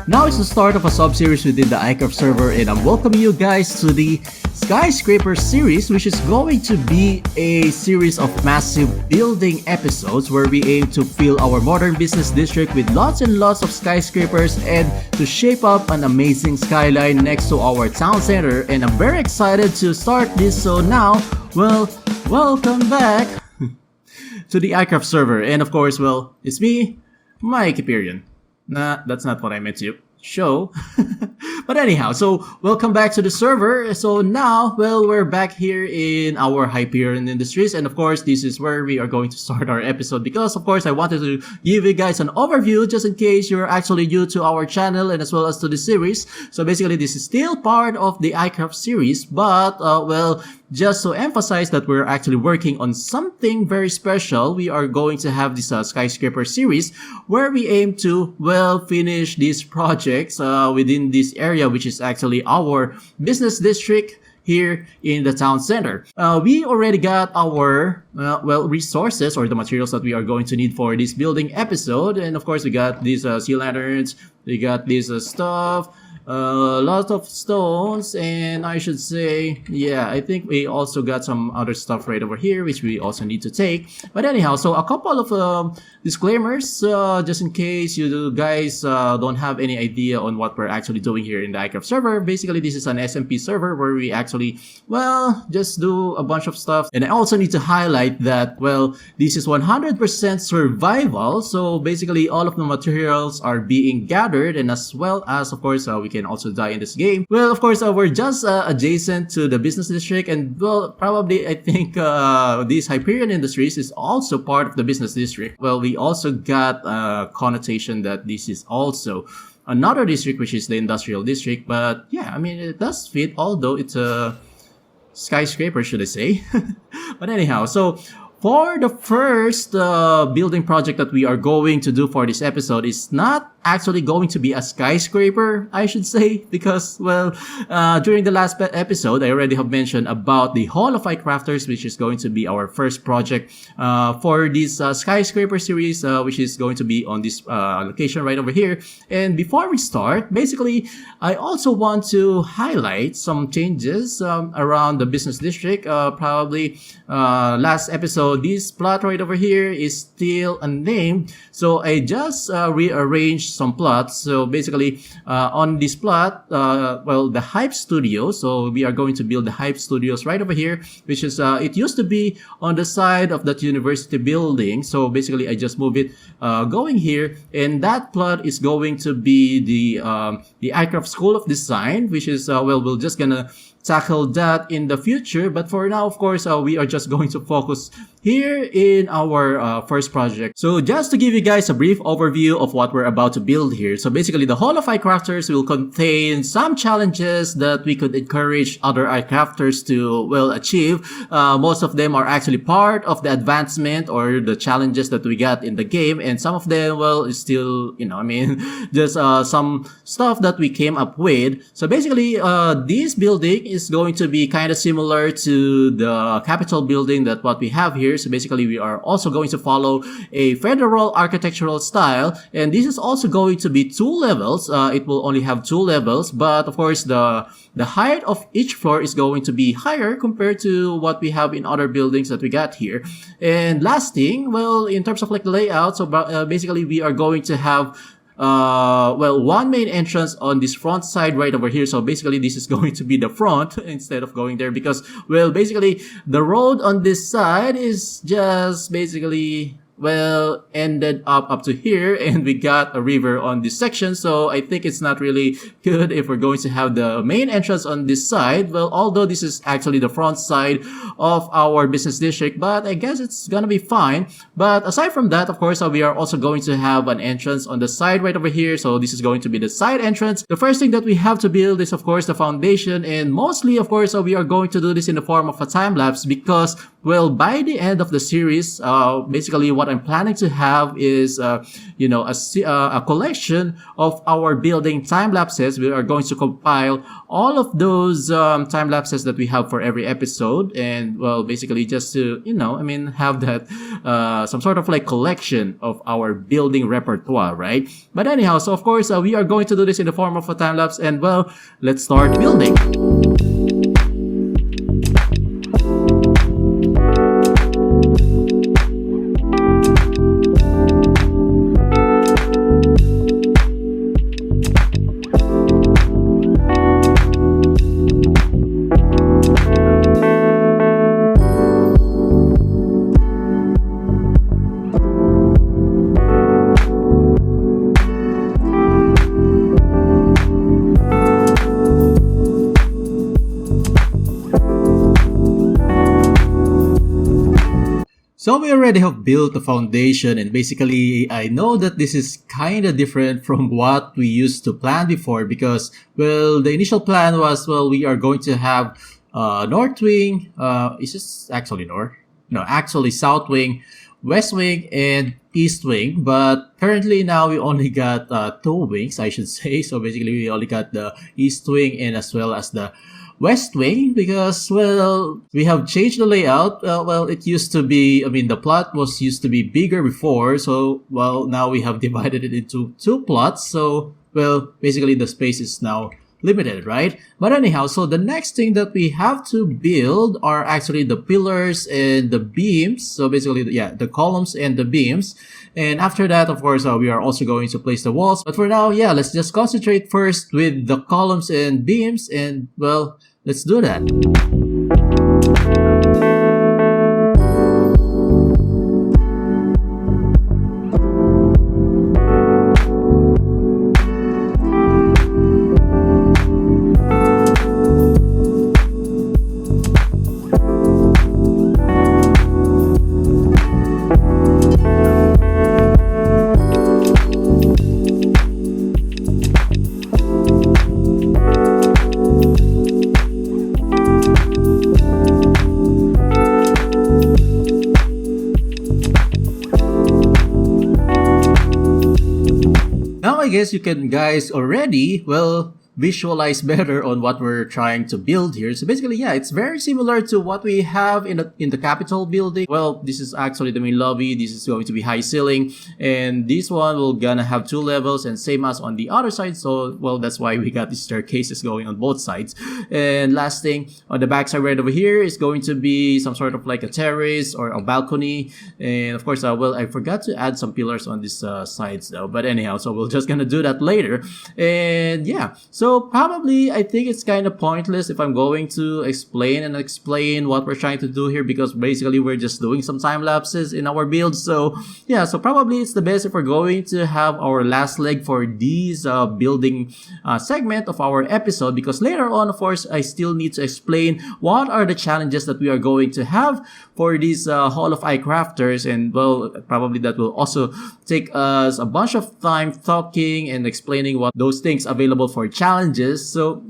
Now it's the start of a sub-series within the iCraft server, and I'm welcoming you guys to the Skyscraper series, which is going to be a series of massive building episodes where we aim to fill our modern business district with lots and lots of skyscrapers and to shape up an amazing skyline next to our town center. And I'm very excited to start this, so now, well, welcome back to the iCraft server. And of course, well, it's me, mikeyperion. Nah, that's not what I meant to show. But anyhow, so welcome back to the server. So now, well, we're back here in our Hyperion Industries, and of course, this is where we are going to start our episode because, of course, I wanted to give you guys an overview just in case you're actually new to our channel and as well as to the series. So basically, this is still part of the iCraft series, but, well, just to emphasize that we're actually working on something very special, we are going to have this Skyscraper series where we aim to, well, finish these projects within this area, which is actually our business district here in the town center. We already got our, well, resources or the materials that we are going to need for this building episode. And of course, we got these sea lanterns, we got this stuff, lots of stones, and I should say, yeah, I think we also got some other stuff right over here, which we also need to take. But anyhow, so a couple of disclaimers, just in case you guys don't have any idea on what we're actually doing here in the iCraft server. Basically, this is an SMP server where we actually, well, just do a bunch of stuff. And I also need to highlight that, well, this is 100% survival. So basically, all of the materials are being gathered, and as well as, of course, we can also die in this game. Well, of course, we're just adjacent to the business district, and well, probably I think this Hyperion Industries is also part of the business district. Well, we also got a connotation that this is also another district, which is the industrial district. But yeah, I mean, it does fit, although it's a skyscraper, should I say. But anyhow, so for the first building project that we are going to do for this episode is not actually going to be a skyscraper, I should say, because, well, during the last episode, I already have mentioned about the Hall of iCrafters, which is going to be our first project for this skyscraper series, which is going to be on this location right over here. And before we start, basically, I also want to highlight some changes around the business district. Probably last episode, this plot right over here is still unnamed, so I just rearranged some plots. So basically, on this plot, well, the Hype Studio, so we are going to build the Hype Studios right over here, which is, it used to be on the side of that university building. So basically, I just move it going here, and that plot is going to be the iCraft School of Design, which is, well, we're just gonna tackle that in the future. But for now, of course, we are just going to focus here in our first project. So just to give you guys a brief overview of what we're about to build here. So basically, the Hall of iCrafters will contain some challenges that we could encourage other iCrafters to, well, achieve. Most of them are actually part of the advancement or the challenges that we got in the game. And some of them, well, is still, you know, I mean, just some stuff that we came up with. So basically, this building is going to be kind of similar to the Capitol building that what we have here. So basically, we are also going to follow a federal architectural style, and this is also going to be 2 levels. It will only have 2 levels, but of course, the height of each floor is going to be higher compared to what we have in other buildings that we got here. And last thing, well, in terms of like the layout, so basically, we are going to have well, one main entrance on this front side right over here. So basically, this is going to be the front instead of going there because, well, basically, the road on this side is just basically, well, ended up to here, and we got a river on this section. So I think it's not really good if we're going to have the main entrance on this side. Well, although this is actually the front side of our business district, but I guess it's gonna be fine. But aside from that, of course, we are also going to have an entrance on the side right over here. So this is going to be the side entrance. The first thing that we have to build is, of course, the foundation, and mostly, of course, we are going to do this in the form of a time lapse because, well, by the end of the series, basically what what I'm planning to have is, a collection of our building time lapses. We are going to compile all of those time lapses that we have for every episode, and well, basically just to have that some sort of like collection of our building repertoire, right? But anyhow, so of course we are going to do this in the form of a time lapse, and well, let's start building. So we already have built the foundation, and basically I know that this is kind of different from what we used to plan before, because, well, the initial plan was, well, we are going to have north wing, is this actually north? No, actually south wing, west wing, and east wing, but currently now we only got 2 wings, I should say. So basically we only got the east wing and as well as the west wing, because, well, we have changed the layout. Well, it used to be, the plot was used to be bigger before, so, well, now we have divided it into 2 plots, so, well, basically the space is now limited, right? But anyhow, so the next thing that we have to build are actually the pillars and the beams. So basically, the columns and the beams. And after that, of course, we are also going to place the walls. But for now, let's just concentrate first with the columns and beams. And, well, let's do that. Now I guess you can guys already, well, visualize better on what we're trying to build here. So basically, it's very similar to what we have in the Capitol building. Well, this is actually the main lobby. This is going to be high ceiling, and this one will gonna have 2 levels, and same as on the other side. So, well, that's why we got these staircases going on both sides. And last thing, on the back side right over here is going to be some sort of like a terrace or a balcony. And of course, well, I forgot to add some pillars on these sides though. But anyhow, so we're just gonna do that later. And so probably I think it's kind of pointless if I'm going to explain what we're trying to do here, because basically we're just doing some time lapses in our build. So so probably it's the best if we're going to have our last leg for these building segment of our episode, because later on, of course, I still need to explain what are the challenges that we are going to have for these Hall of iCrafters. And well, probably that will also take us a bunch of time talking and explaining what those things available for challenges. So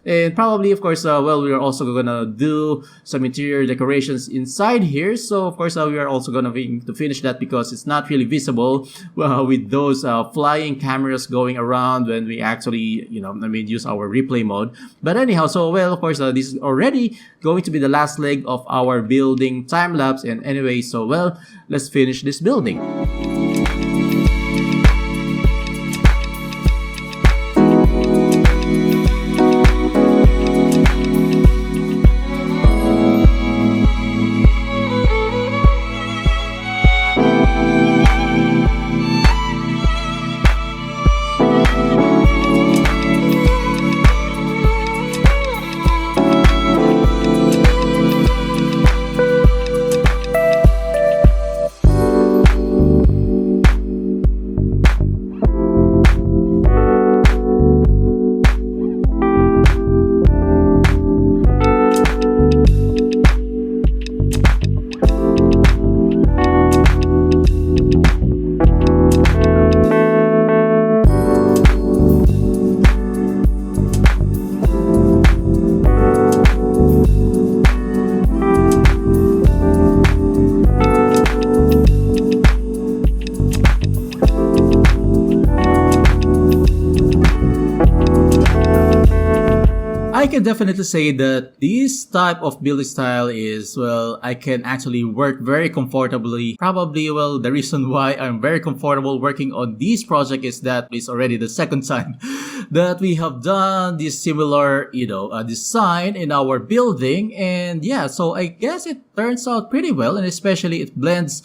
and probably, of course, well, we are also gonna do some interior decorations inside here. So of course, we are also gonna to finish that, because it's not really visible with those flying cameras going around when we actually use our replay mode. But anyhow, so well, of course, this is already going to be the last leg of our building time lapse. And anyway, so well, let's finish this building. I can definitely say that this type of building style is, well, I can actually work very comfortably. Probably, well, the reason why I'm very comfortable working on this project is that it's already the second time that we have done this similar, design in our building. And yeah, so I guess it turns out pretty well, and especially it blends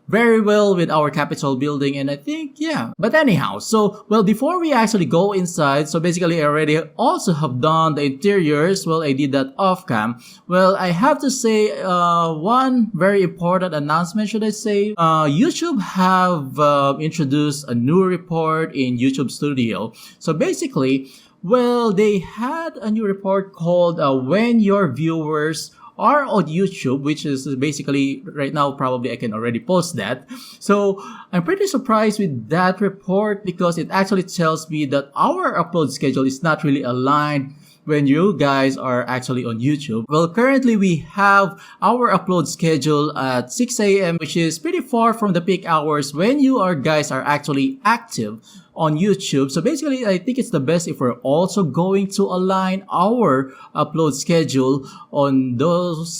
very well with our Capitol building, and I think, yeah. But anyhow, so, well, before we actually go inside, so basically I already also have done the interiors. Well, I did that off cam. Well, I have to say, one very important announcement, should I say. YouTube have introduced a new report in YouTube Studio. So basically, well, they had a new report called When Your Viewers are on YouTube, which is basically right now, probably I can already post that. So I'm pretty surprised with that report because it actually tells me that our upload schedule is not really aligned when you guys are actually on YouTube. Well, currently we have our upload schedule at 6 a.m., which is pretty far from the peak hours when you guys are actually active on YouTube. So basically, I think it's the best if we're also going to align our upload schedule on those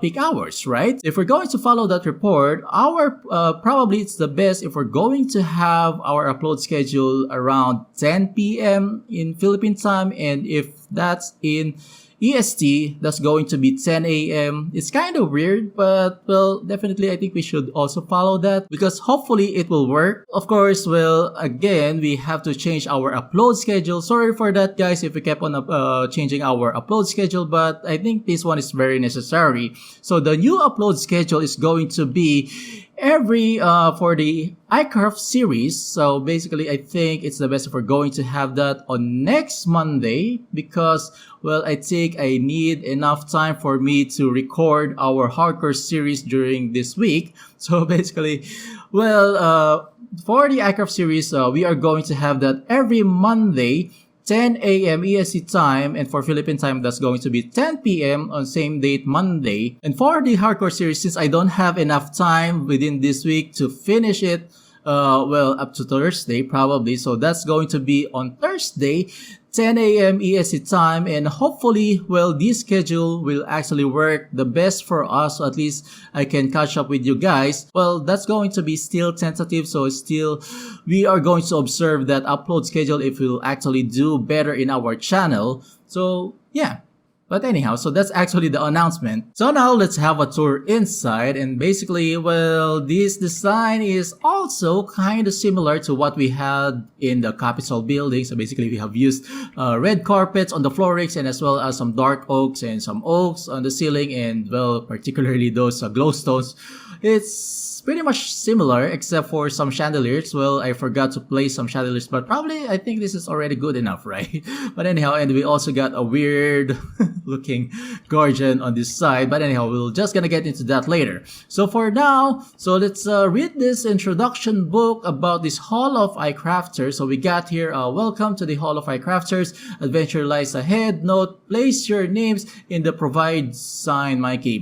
peak hours, right? If we're going to follow that report, probably it's the best if we're going to have our upload schedule around 10 p.m. in Philippine time, and if that's in EST, that's going to be 10 a.m. It's kind of weird, but well, definitely I think we should also follow that because hopefully it will work. Of course, well, again, we have to change our upload schedule. Sorry for that, guys, if we kept on changing our upload schedule, but I think this one is very necessary. So the new upload schedule is going to be every for the iCraft series. So basically, I think it's the best if we're going to have that on next Monday because, well, I think I need enough time for me to record our hardcore series during this week. So basically, well, for the iCraft series, we are going to have that every Monday, 10 a.m. EST time, and for Philippine time, that's going to be 10 p.m. on same date, Monday. And for the hardcore series, since I don't have enough time within this week to finish it, well, up to Thursday, probably. So that's going to be on Thursday, 10 a.m. EST time, and hopefully, well, this schedule will actually work the best for us, so at least I can catch up with you guys. Well, that's going to be still tentative, so still we are going to observe that upload schedule if we'll actually do better in our channel. So yeah. But anyhow, so that's actually the announcement. So now let's have a tour inside, and basically, well, this design is also kind of similar to what we had in the Capitol building. So basically, we have used red carpets on the floorings and as well as some dark oaks and some oaks on the ceiling, and well, particularly those glow stones. It's pretty much similar except for some chandeliers. Well, I forgot to place some chandeliers, but probably I think this is already good enough, right? But anyhow, and we also got a weird looking guardian on this side. But anyhow, we're just gonna get into that later. So for now, so let's read this introduction book about this Hall of iCrafters. So we got here, welcome to the Hall of iCrafters. Adventure lies ahead. Note, place your names in the provide sign, Mikey.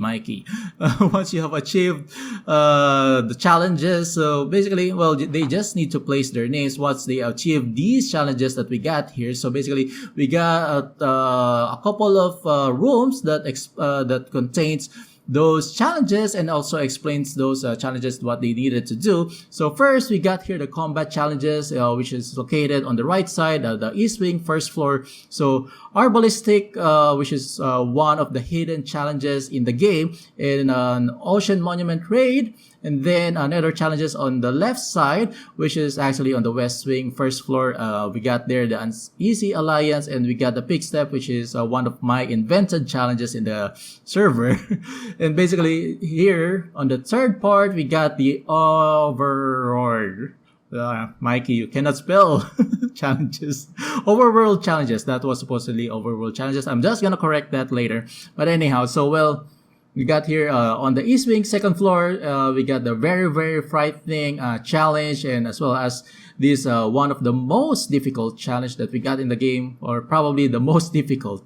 Once you have achieved the challenges, so basically, well, they just need to place their names once they achieve these challenges that we got here. So basically, we got a couple of rooms that contains those challenges and also explains those challenges, what they needed to do. So first, we got here the combat challenges, which is located on the right side, the east wing, first floor. So Arbalistic, which is one of the hidden challenges in the game, in an ocean monument raid. And then another challenges on the left side, which is actually on the west wing, first floor. We got there the Uneasy Alliance, and we got the Pig Step, which is one of my invented challenges in the server. And basically here on the third part, we got the Overworld. Mikey, you cannot spell challenges. Overworld challenges. That was supposedly Overworld challenges. I'm just gonna correct that later. But anyhow, so well, we got here on the east wing, second floor, we got the very, very frightening challenge, and as well as this one of the most difficult challenge that we got in the game, or probably the most difficult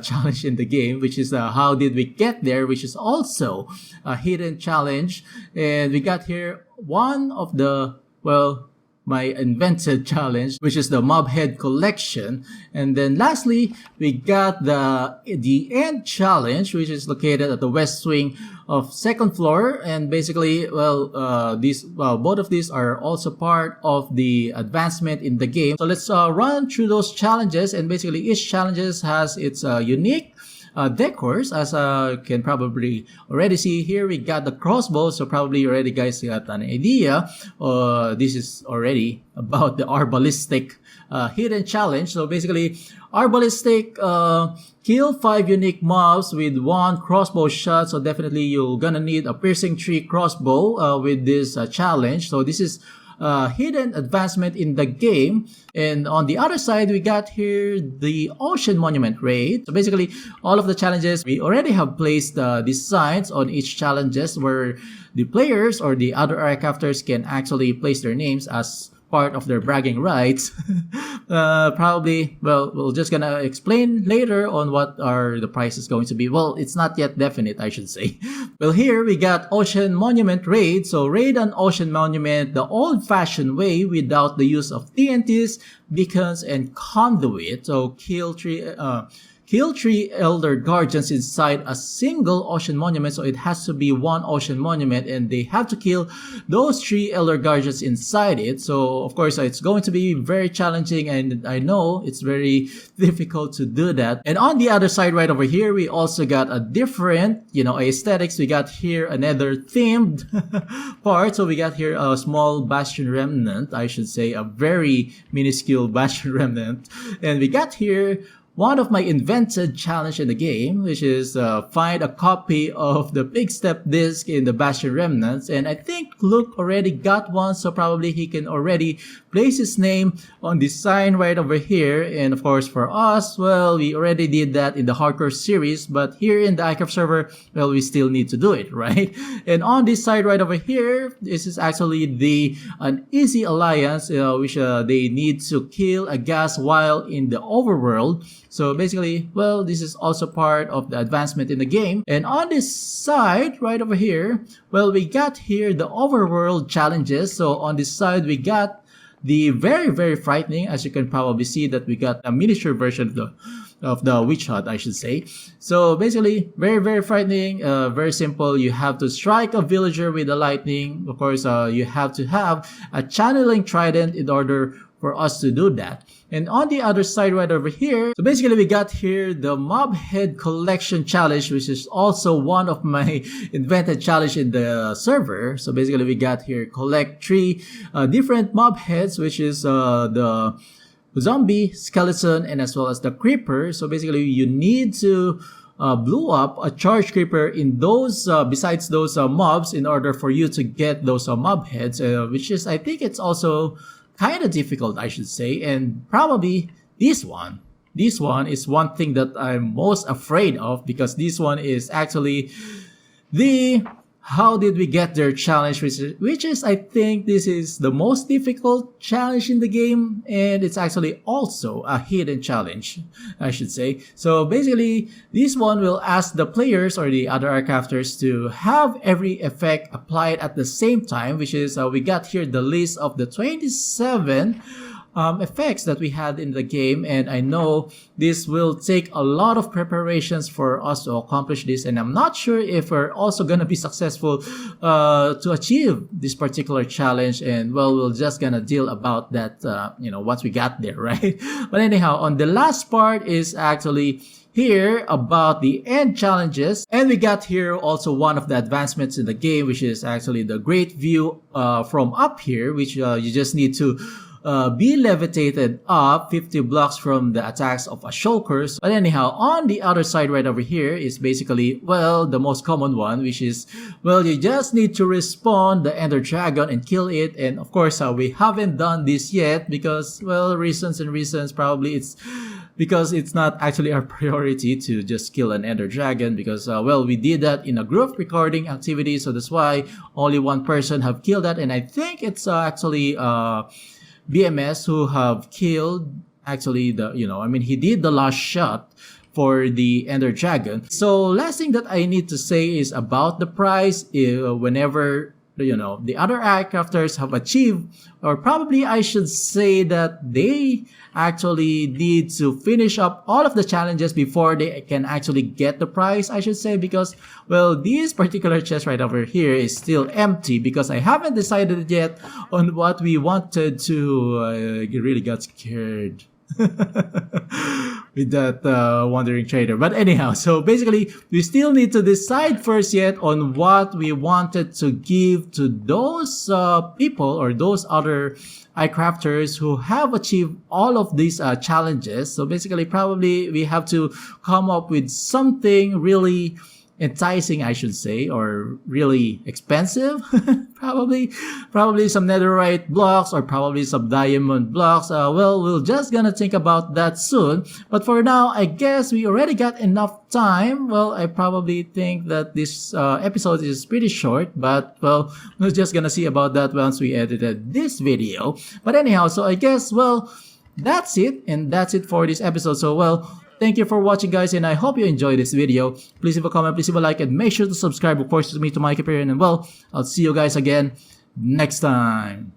challenge in the game, which is how did we get there, which is also a hidden challenge. And we got here one of the, well, my invented challenge, which is the mob head collection. And then lastly, we got the end challenge, which is located at the west wing of second floor. And basically, both of these are also part of the advancement in the game. So let's run through those challenges. And basically, each challenges has its unique decors, as you can probably already see here. We got the crossbow, so probably already guys got an idea. This is already about the arbalistic hidden challenge. So basically, arbalistic kill 5 unique mobs with 1 crossbow shot. So definitely you're gonna need a piercing tree crossbow with this challenge. So this is hidden advancement in the game. And on the other side, we got here the Ocean Monument Raid. So basically, all of the challenges, we already have placed these signs on each challenges where the players or the other iCrafters can actually place their names as part of their bragging rights. Probably, well, we're just gonna explain later on what are the prices going to be. Well, it's not yet definite, I should say. Well, here we got Ocean Monument Raid. So raid an ocean monument the old-fashioned way without the use of TNTs, beacons, and conduit. So kill 3 elder guardians inside a single ocean monument. So it has to be 1 ocean monument, and they have to kill those 3 elder guardians inside it. So of course, it's going to be very challenging, and I know it's very difficult to do that. And on the other side right over here, we also got a different, aesthetics. We got here another themed part. So we got here a small bastion remnant, I should say, a very minuscule bastion remnant. And we got here one of my invented challenge in the game, which is find a copy of the Big Step disc in the Bastion Remnants. And I think Luke already got one, so probably he can already place his name on the sign right over here. And of course, for us, well, we already did that in the Hardcore series, but here in the iCraft server, well, we still need to do it, right? And on this side right over here, this is actually an easy alliance, which they need to kill a gas while in the overworld. So basically, well, this is also part of the advancement in the game. And on this side, right over here, well, we got here the overworld challenges. So on this side, we got the very, very frightening, as you can probably see that we got a miniature version of the witch hut, I should say. So basically, very, very frightening, very simple. You have to strike a villager with the lightning. Of course, you have to have a channeling trident in order for us to do that. And on the other side right over here, so basically we got here the mob head collection challenge, which is also one of my invented challenge in the server. So basically we got here collect 3 different mob heads, which is the zombie, skeleton, and as well as the creeper. So basically you need to blew up a charge creeper in those besides those mobs in order for you to get those mob heads, which is, I think it's also kind of difficult, I should say. And probably this one is one thing that I'm most afraid of, because this one is actually the how did we get there challenge, which is I think this is the most difficult challenge in the game, and it's actually also a hidden challenge, I should say. So basically, this one will ask the players or the other iCrafters to have every effect applied at the same time, which is we got here the list of the 27 effects that we had in the game. And I know this will take a lot of preparations for us to accomplish this, and I'm not sure if we're also gonna be successful to achieve this particular challenge. And well, we're just gonna deal about that once we got there, right? But anyhow, on the last part is actually here about the end challenges, and we got here also one of the advancements in the game, which is actually the great view from up here, which you just need to be levitated up 50 blocks from the attacks of a shulkers. But anyhow, on the other side right over here is basically, well, the most common one, which is, well, you just need to respawn the Ender Dragon and kill it. And of course, we haven't done this yet because, well, reasons. Probably it's because it's not actually our priority to just kill an Ender Dragon, because well, we did that in a group recording activity, so that's why only one person have killed that. And I think it's actually BMS who have killed actually he did the last shot for the Ender Dragon. So last thing that I need to say is about the price. Whenever the other iCrafters have achieved, or probably I should say that they actually need to finish up all of the challenges before they can actually get the prize, I should say, because, well, this particular chest right over here is still empty because I haven't decided yet on what we wanted to. I really got scared with that wandering trader. But anyhow, so basically we still need to decide first yet on what we wanted to give to those people or those other iCrafters who have achieved all of these challenges. So basically probably we have to come up with something really enticing, I should say, or really expensive. probably some netherite blocks or probably some diamond blocks. Well, we're just gonna think about that soon. But for now, I guess we already got enough time. Well, I probably think that this episode is pretty short, but well, we're just gonna see about that once we edited this video. But anyhow, so I guess, well, that's it, and that's it for this episode. So, well, thank you for watching, guys, and I hope you enjoyed this video. Please leave a comment, please leave a like, and make sure to subscribe, of course, to me, to mikeyperion. And well, I'll see you guys again next time.